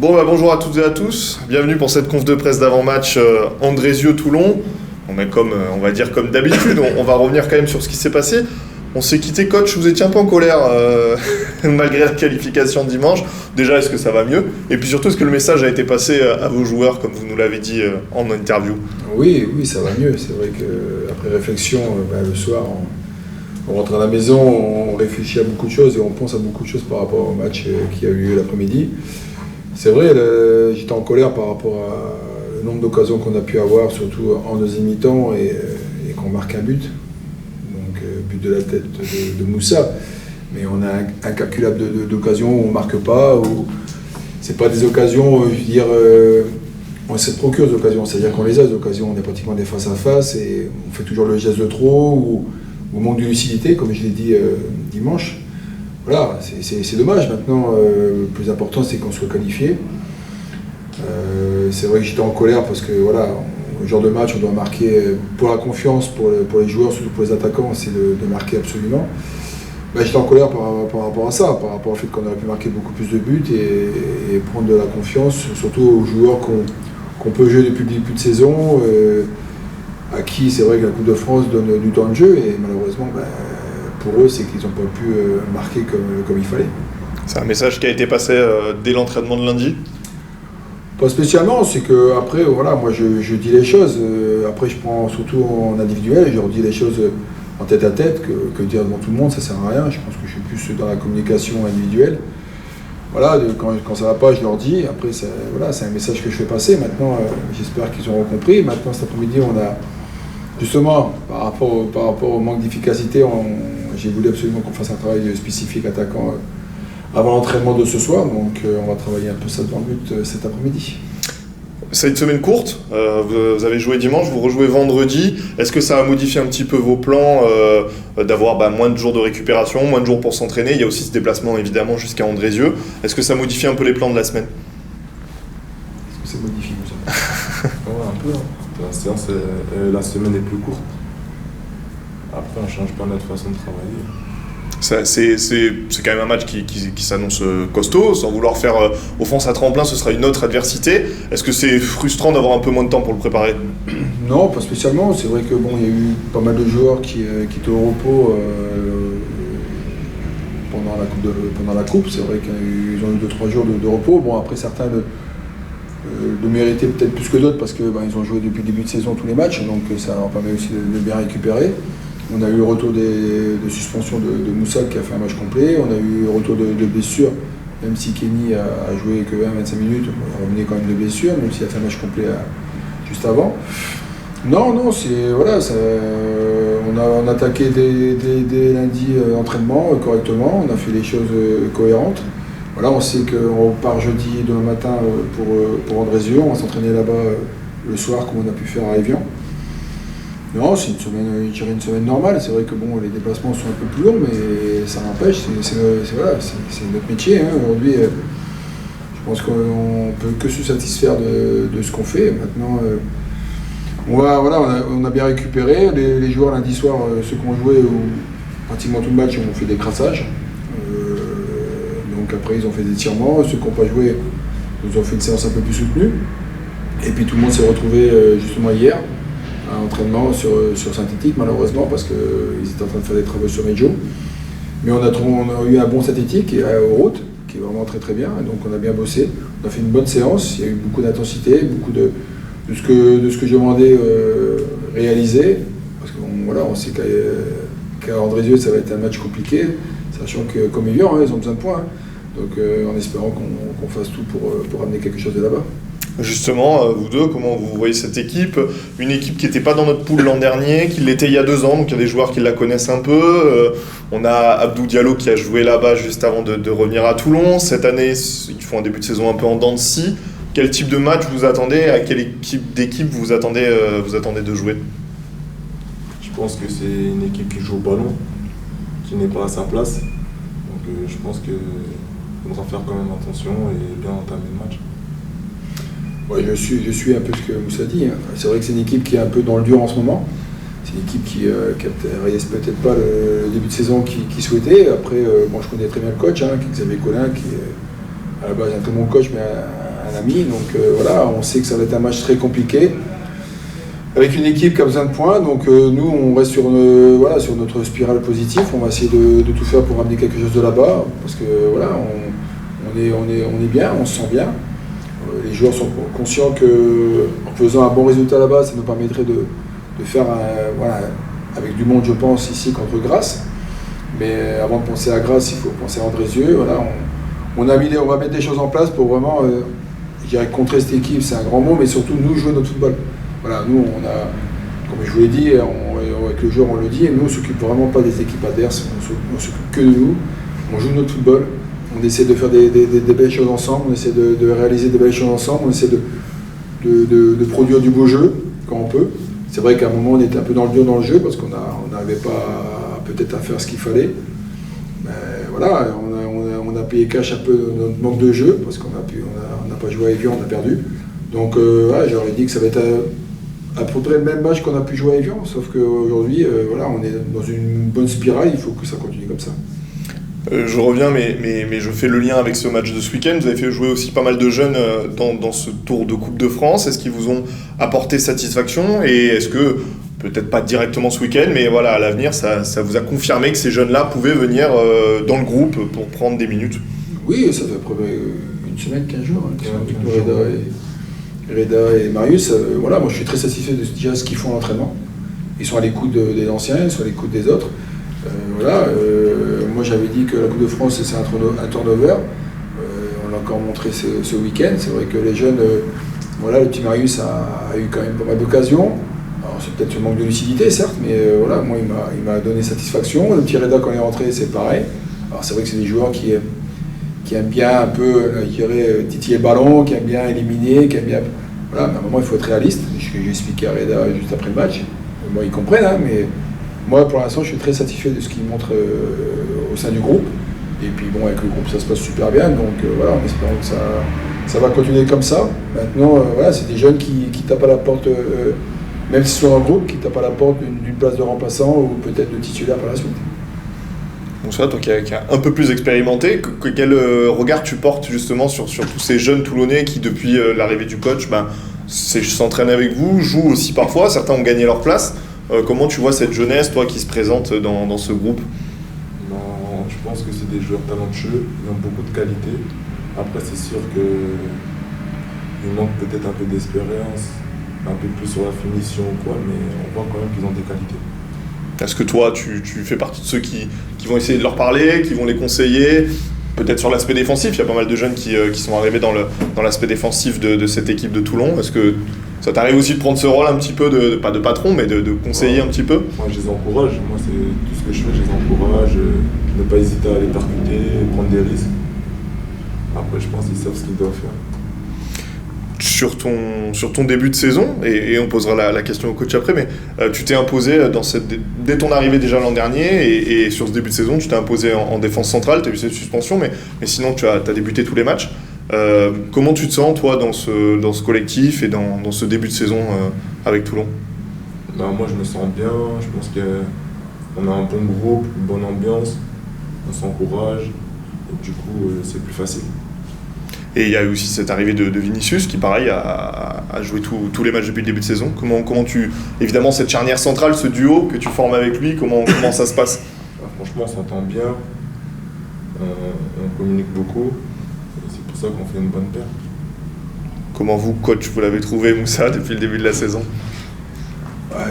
Bon, bonjour à toutes et à tous. Bienvenue pour cette conf de presse d'avant-match Andrézieux-Toulon. On va dire comme d'habitude, on va revenir quand même sur ce qui s'est passé. On s'est quitté, coach, vous étiez un peu en colère malgré la qualification de dimanche. Déjà, est-ce que ça va mieux? Et puis surtout, est-ce que le message a été passé à vos joueurs, comme vous nous l'avez dit en interview? Oui, ça va mieux. C'est vrai qu'après réflexion, le soir, on rentre à la maison, on réfléchit à beaucoup de choses et on pense à beaucoup de choses par rapport au match qui a eu lieu l'après-midi. C'est vrai, j'étais en colère par rapport au nombre d'occasions qu'on a pu avoir, surtout en deuxième mi-temps, et qu'on marque un but. Donc, but de la tête de Moussa. Mais on a incalculable d'occasions où on ne marque pas. Ce n'est pas des occasions, on se procure des occasions. C'est-à-dire qu'on les a, des occasions, on est pratiquement des face à face et on fait toujours le geste de trop ou manque de lucidité, comme je l'ai dit dimanche. Voilà, c'est dommage. Maintenant, le plus important, c'est qu'on soit qualifié. C'est vrai que j'étais en colère parce que, voilà, au genre de match, on doit marquer pour la confiance, pour les joueurs, surtout pour les attaquants, c'est de marquer absolument. J'étais en colère par rapport à ça, par rapport au fait qu'on aurait pu marquer beaucoup plus de buts et prendre de la confiance, surtout aux joueurs qu'on peut jouer depuis le début de saison, à qui c'est vrai que la Coupe de France donne du temps de jeu et malheureusement, pour eux, c'est qu'ils n'ont pas pu marquer comme il fallait. C'est un message qui a été passé dès l'entraînement de lundi? Pas spécialement, c'est que après, voilà, moi je dis les choses. Après, je prends surtout en individuel et je redis les choses en tête à tête que dire devant tout le monde, ça sert à rien. Je pense que je suis plus dans la communication individuelle. Voilà, quand ça va pas, je leur dis. Après, c'est un message que je fais passer. Maintenant, j'espère qu'ils auront compris. Maintenant, cet après-midi, on a justement, par rapport au manque d'efficacité, j'ai voulu absolument qu'on fasse un travail spécifique attaquant avant l'entraînement de ce soir. Donc, on va travailler un peu ça devant le but cet après-midi. C'est une semaine courte, vous avez joué dimanche, vous rejouez vendredi. Est-ce que ça a modifié un petit peu vos plans d'avoir moins de jours de récupération, moins de jours pour s'entraîner? Il y a aussi ce déplacement évidemment jusqu'à Andrézieux. Est-ce que ça modifie un peu les plans de la semaine? Est-ce que ça modifie ça? Ouais, un peu. La semaine est plus courte. Après, on ne change pas notre façon de travailler. C'est quand même un match qui s'annonce costaud, sans vouloir faire offense à tremplin, ce sera une autre adversité. Est-ce que c'est frustrant d'avoir un peu moins de temps pour le préparer? Non, pas spécialement. C'est vrai que il y a eu pas mal de joueurs qui étaient au repos pendant la coupe. C'est vrai qu'ils ont eu 2-3 jours de repos. Bon, après certains le méritaient peut-être plus que d'autres parce que ils ont joué depuis le début de saison tous les matchs, donc ça leur permet aussi de bien récupérer. On a eu le retour de suspension de Moussa qui a fait un match complet. On a eu le retour de blessure, même si Kenny a joué que 25 minutes, il revenait quand même de blessure, même s'il a fait un match complet juste avant. Non, voilà, on a attaqué dès lundi l'entraînement correctement, on a fait les choses cohérentes. Voilà, on sait qu'on part jeudi demain matin pour Andrézieux, on va s'entraîner là-bas le soir comme on a pu faire à Évian. Non, c'est une semaine normale. C'est vrai que les déplacements sont un peu plus longs, mais ça n'empêche, c'est notre métier. Aujourd'hui, je pense qu'on ne peut que se satisfaire de ce qu'on fait. Maintenant, on a bien récupéré. Les joueurs lundi soir, ceux qui ont joué pratiquement tout le match, ont fait des crassages. Donc après, ils ont fait des étirements. Ceux qui n'ont pas joué, nous ont fait une séance un peu plus soutenue. Et puis tout le monde s'est retrouvé justement hier. Un entraînement sur synthétique malheureusement parce qu'ils étaient en train de faire des travaux sur Medjo. Mais on a eu un bon synthétique aux routes qui est vraiment très très bien, donc on a bien bossé. On a fait une bonne séance, il y a eu beaucoup d'intensité, beaucoup de ce que j'ai demandé réalisé. Parce qu'on sait qu'à Andrézieux ça va être un match compliqué, sachant que comme Évian, ils ont besoin de points. Donc en espérant qu'on fasse tout pour amener quelque chose de là-bas. Justement, vous deux, comment vous voyez cette équipe? Une équipe qui n'était pas dans notre poule l'an dernier, qui l'était il y a 2 ans, donc il y a des joueurs qui la connaissent un peu. On a Abdou Diallo qui a joué là-bas juste avant de revenir à Toulon. Cette année, ils font un début de saison un peu en dents de scie. Quel type de match vous attendez? À quelle d'équipe vous attendez de jouer? Je pense que c'est une équipe qui joue au ballon, qui n'est pas à sa place. Donc je pense qu'il faudra faire quand même attention et bien entamer le match. Ouais, je suis un peu ce que Moussa dit. C'est vrai que c'est une équipe qui est un peu dans le dur en ce moment. C'est une équipe qui réalise peut-être pas le début de saison qu'il souhaitait. Après, je connais très bien le coach, qui est Xavier Collin, qui est à la base un très bon coach, mais un ami. Donc voilà, on sait que ça va être un match très compliqué. Avec une équipe qui a besoin de points, donc nous on reste sur notre spirale positive, on va essayer de tout faire pour ramener quelque chose de là-bas, parce que voilà, on est bien, on se sent bien. Les joueurs sont conscients qu'en faisant un bon résultat là-bas, ça nous permettrait de faire avec du monde, je pense, ici contre Grasse. Mais avant de penser à Grasse, il faut penser à Andrézieux. Voilà, on va mettre des choses en place pour vraiment, je dirais, contrer cette équipe, c'est un grand mot, mais surtout nous jouer notre football. Voilà, nous, comme je vous l'ai dit, avec le joueur, on le dit, et nous, on ne s'occupe vraiment pas des équipes adverses, on s'occupe que de nous, on joue notre football, on essaie de faire des belles choses ensemble, on essaie de réaliser des belles choses ensemble, on essaie de produire du beau jeu quand on peut. C'est vrai qu'à un moment, on était un peu dans le dur dans le jeu, parce qu'on n'arrivait pas peut-être à faire ce qu'il fallait. Mais voilà, on a payé cash un peu notre manque de jeu, parce qu'on n'a pas joué à Évian, on a perdu. Donc j'aurais dit que ça va être à peu près le même match qu'on a pu jouer à Évian, sauf qu'aujourd'hui, on est dans une bonne spirale, il faut que ça continue comme ça. Je reviens, mais je fais le lien avec ce match de ce week-end. Vous avez fait jouer aussi pas mal de jeunes dans ce tour de Coupe de France. Est-ce qu'ils vous ont apporté satisfaction? Et est-ce que, peut-être pas directement ce week-end, mais voilà, à l'avenir, ça vous a confirmé que ces jeunes-là pouvaient venir dans le groupe pour prendre des minutes? Oui, ça fait à peu près une semaine, 15 jours, qui sont avec nous, Reda et Marius. Moi je suis très satisfait de déjà ce qu'ils font à l'entraînement. Ils sont à l'écoute des anciens, ils sont à l'écoute des autres. Moi j'avais dit que la Coupe de France c'est un turnover. On l'a encore montré ce week-end. C'est vrai que les jeunes, le petit Marius a eu quand même pas mal d'occasions. Alors c'est peut-être un manque de lucidité certes, mais moi il m'a donné satisfaction. Le petit Reda quand il est rentré c'est pareil. Alors c'est vrai que c'est des joueurs qui aiment bien un peu, titiller le ballon, qui aiment bien éliminer, qui aiment bien... Voilà, mais à un moment il faut être réaliste. J'ai expliqué à Reda juste après le match. Moi ils comprennent, mais moi pour l'instant je suis très satisfait de ce qu'ils montrent au sein du groupe. Et puis bon, avec le groupe ça se passe super bien, donc en espérant que ça va continuer comme ça. Maintenant, c'est des jeunes qui tapent à la porte, même si ce sont un groupe, qui tapent à la porte d'une place de remplaçant ou peut-être de titulaire par la suite. Donc ça, toi qui es un peu plus expérimenté, quel regard tu portes justement sur tous ces jeunes Toulonnais qui, depuis l'arrivée du coach, s'entraînent avec vous, jouent aussi parfois, certains ont gagné leur place. Comment tu vois cette jeunesse, toi, qui se présente dans ce groupe? Je pense que c'est des joueurs talentueux, ils ont beaucoup de qualité. Après, c'est sûr qu'il manque peut-être un peu d'expérience, un peu plus sur la finition ou quoi, mais on voit quand même qu'ils ont des qualités. Est-ce que toi, tu fais partie de ceux qui vont essayer de leur parler, qui vont les conseiller? Peut-être sur l'aspect défensif, il y a pas mal de jeunes qui sont arrivés dans l'aspect défensif de cette équipe de Toulon. Est-ce que ça t'arrive aussi de prendre ce rôle un petit peu, pas de patron, mais de conseiller un petit peu? Moi, je les encourage. Moi, c'est tout ce que je fais, je les encourage. Ne pas hésiter à les percuter, prendre des risques. Après, je pense qu'ils savent ce qu'ils doivent faire. Sur ton début de saison, et on posera la question au coach après, mais tu t'es imposé dès ton arrivée déjà l'an dernier, et sur ce début de saison, tu t'es imposé en défense centrale, tu as eu cette suspension, mais sinon tu as débuté tous les matchs. Comment tu te sens, toi, dans ce collectif et dans ce début de saison avec Toulon? Moi, je me sens bien, je pense qu'on a un bon groupe, une bonne ambiance, on s'encourage, et du coup, c'est plus facile. Et il y a eu aussi cette arrivée de Vinicius qui, pareil, a joué tous les matchs depuis le début de saison. Comment évidemment, cette charnière centrale, ce duo que tu formes avec lui, comment ça se passe? Franchement, on s'entend bien, on communique beaucoup, et c'est pour ça qu'on fait une bonne paire. Comment vous, coach, vous l'avez trouvé, Moussa, depuis le début de la saison?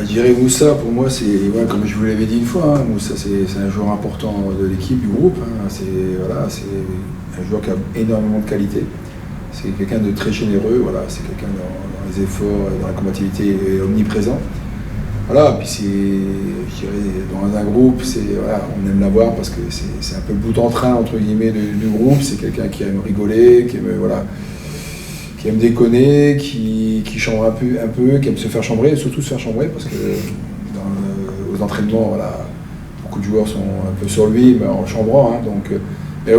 Je dirais Moussa, pour moi, c'est comme je vous l'avais dit une fois, Moussa c'est un joueur important de l'équipe, du groupe. C'est un joueur qui a énormément de qualité. C'est quelqu'un de très généreux, c'est quelqu'un dans les efforts, dans la combativité omniprésent. Puis je dirais, dans un groupe, on aime l'avoir parce que c'est un peu le bout en train entre guillemets du groupe. C'est quelqu'un qui aime rigoler, qui aime déconner, qui chambre un peu, qui aime se faire chambrer, surtout se faire chambrer, parce que aux entraînements, beaucoup de joueurs sont un peu sur lui, mais en chambrant. Mais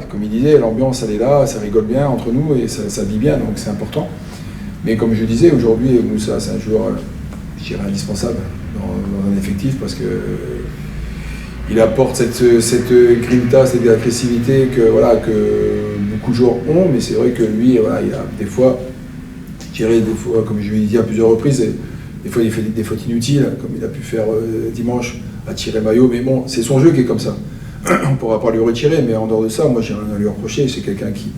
comme il disait, l'ambiance elle est là, ça rigole bien entre nous et ça vit bien, donc c'est important. Mais comme je disais, aujourd'hui, Moussa, c'est un joueur, je dirais, indispensable dans un effectif, parce que il apporte cette grinta, cette agressivité que beaucoup de joueurs ont, mais c'est vrai que lui, il a des fois, comme je lui ai dit à plusieurs reprises, des fois il fait des fautes inutiles, comme il a pu faire dimanche à tirer maillot, mais bon, c'est son jeu qui est comme ça. On ne pourra pas lui retirer, mais en dehors de ça, moi j'ai rien à lui reprocher. C'est quelqu'un qui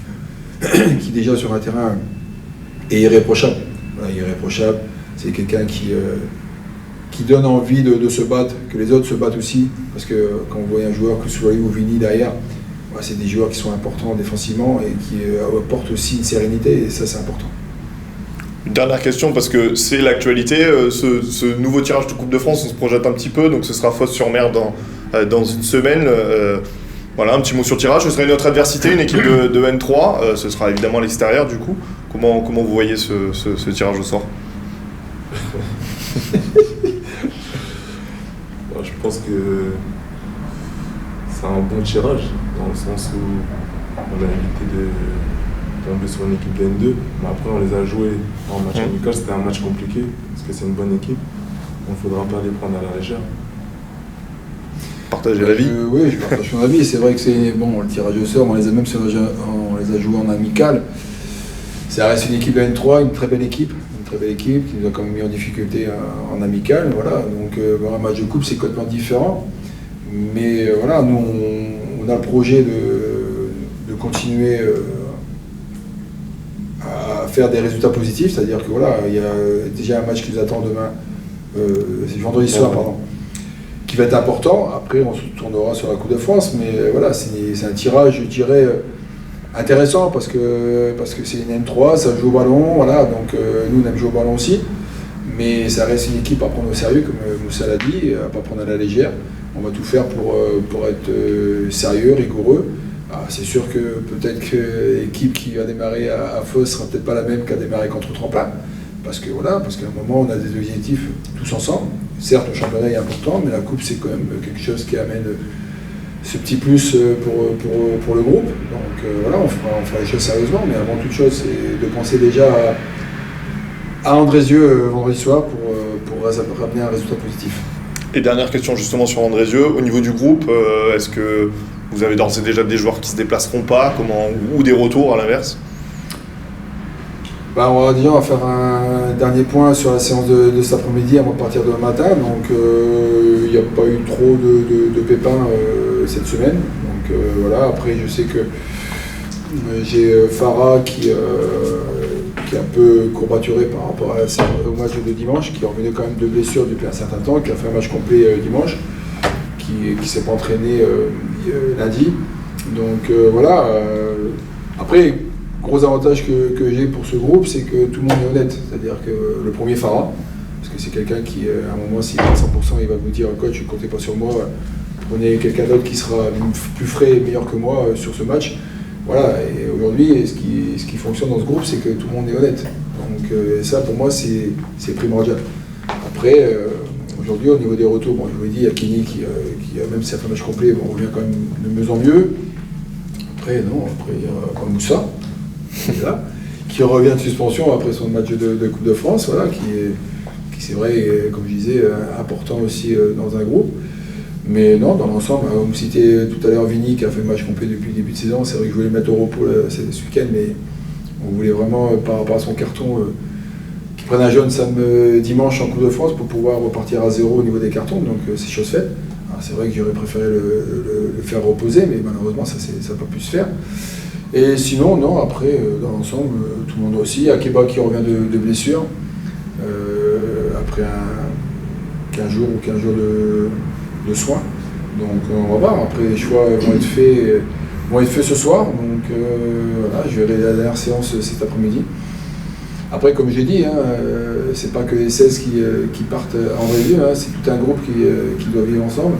déjà sur un terrain est irréprochable. Voilà, irréprochable. C'est quelqu'un qui donne envie de se battre, que les autres se battent aussi. Parce que quand vous voyez un joueur, que ce soit lui ou Vini derrière, voilà, c'est des joueurs qui sont importants défensivement et qui apportent aussi une sérénité, et ça c'est important. Une dernière question, parce que c'est l'actualité, ce nouveau tirage de Coupe de France, on se projette un petit peu, donc ce sera Fos-sur-Mer dans une semaine. Voilà, un petit mot sur le tirage. Ce sera une autre adversité, une équipe de N3. Ce sera évidemment à l'extérieur du coup. Comment vous voyez ce tirage au sort? Je pense que c'est un bon tirage, dans le sens où on a évité de tomber sur une équipe de N2. Mais après, on les a joués en match amical. C'était un match compliqué, parce que c'est une bonne équipe. Il ne faudra pas les prendre à la légère. Partager l'avis. Oui, je partage son avis. C'est vrai que c'est bon, le tirage au sort, même si on les a joués en amical, ça reste une équipe de N3, une très belle équipe qui nous a quand même mis en difficulté en amical. Voilà. Donc un match de coupe, c'est complètement différent. Mais voilà, nous, on a le projet de continuer à faire des résultats positifs. C'est-à-dire que voilà, il y a déjà un match qui nous attend demain, c'est vendredi soir, pardon, qui va être important. Après, on se tournera sur la Coupe de France, mais voilà, c'est un tirage, je dirais, intéressant parce que c'est une N3, ça joue au ballon, voilà, donc nous on aime jouer au ballon aussi, mais ça reste une équipe à prendre au sérieux, comme Moussa l'a dit, à pas prendre à la légère. On va tout faire pour être sérieux, rigoureux. Alors, c'est sûr que peut-être que l'équipe qui va démarrer à Fos sera peut-être pas la même qu'à démarrer contre Tremplin, parce qu'à un moment on a des objectifs tous ensemble. Certes, le championnat est important, mais la coupe c'est quand même quelque chose qui amène ce petit plus pour le groupe. Donc voilà, on fera les choses sérieusement, mais avant toute chose, c'est de penser déjà à Andrézieux vendredi soir pour ramener un résultat positif. Et dernière question justement sur Andrézieux, au niveau du groupe, est-ce que vous avez d'ores et déjà des joueurs qui se déplaceront pas, ou des retours à l'inverse? On va faire un dernier point sur la séance de cet après-midi avant de partir demain matin. Donc il n'y a pas eu trop de pépins cette semaine. Donc voilà, après je sais que j'ai Farah qui est un peu courbaturé par rapport au match de dimanche, qui revenait quand même de blessure depuis un certain temps, qui a fait un match complet dimanche, qui ne s'est pas entraîné lundi. Donc voilà, après, gros avantage que j'ai pour ce groupe, c'est que tout le monde est honnête. C'est-à-dire que le premier Farah, parce que c'est quelqu'un qui, à un moment, s'il est à 100%, il va vous dire « Coach, ne comptez pas sur moi, prenez quelqu'un d'autre qui sera plus frais et meilleur que moi sur ce match ». Voilà, et aujourd'hui, ce qui fonctionne dans ce groupe, c'est que tout le monde est honnête. Donc ça, pour moi, c'est primordial. Après, aujourd'hui, au niveau des retours, bon, je vous l'ai dit, il y a Kenny qui même si ça fait un match complet, on revient quand même de mieux en mieux. Après, il y a Moussa, qui revient de suspension après son match de Coupe de France, voilà, qui c'est vrai, comme je disais, important aussi dans un groupe. Mais non, dans l'ensemble, vous me citez tout à l'heure Vini qui a fait le match complet depuis le début de saison. C'est vrai que je voulais le mettre au repos ce week-end, mais on voulait vraiment, par rapport à son carton, qu'il prenne un jaune dimanche en Coupe de France pour pouvoir repartir à zéro au niveau des cartons. Donc c'est chose faite. Alors, c'est vrai que j'aurais préféré le faire reposer, mais malheureusement ça n'a pas pu se faire. Et sinon, non, après, dans l'ensemble, tout le monde aussi. Akeba qui revient de blessure, après 15 jours ou 15 jours de soins. Donc on va voir. Après, les choix vont être faits ce soir. Donc voilà, je verrai la dernière séance cet après-midi. Après, comme j'ai dit, c'est pas que les 16 qui partent en Andrézieux, c'est tout un groupe qui doit vivre ensemble.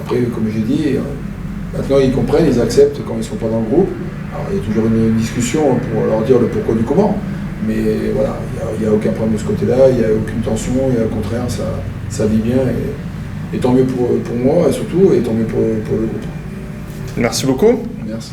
Après, comme j'ai dit, maintenant ils comprennent, ils acceptent quand ils ne sont pas dans le groupe. Alors il y a toujours une discussion pour leur dire le pourquoi du comment. Mais voilà, il n'y a aucun problème de ce côté-là, il n'y a aucune tension, et au contraire, ça vit bien. Et tant mieux pour moi, et surtout, et tant mieux pour le groupe. Merci beaucoup. Merci.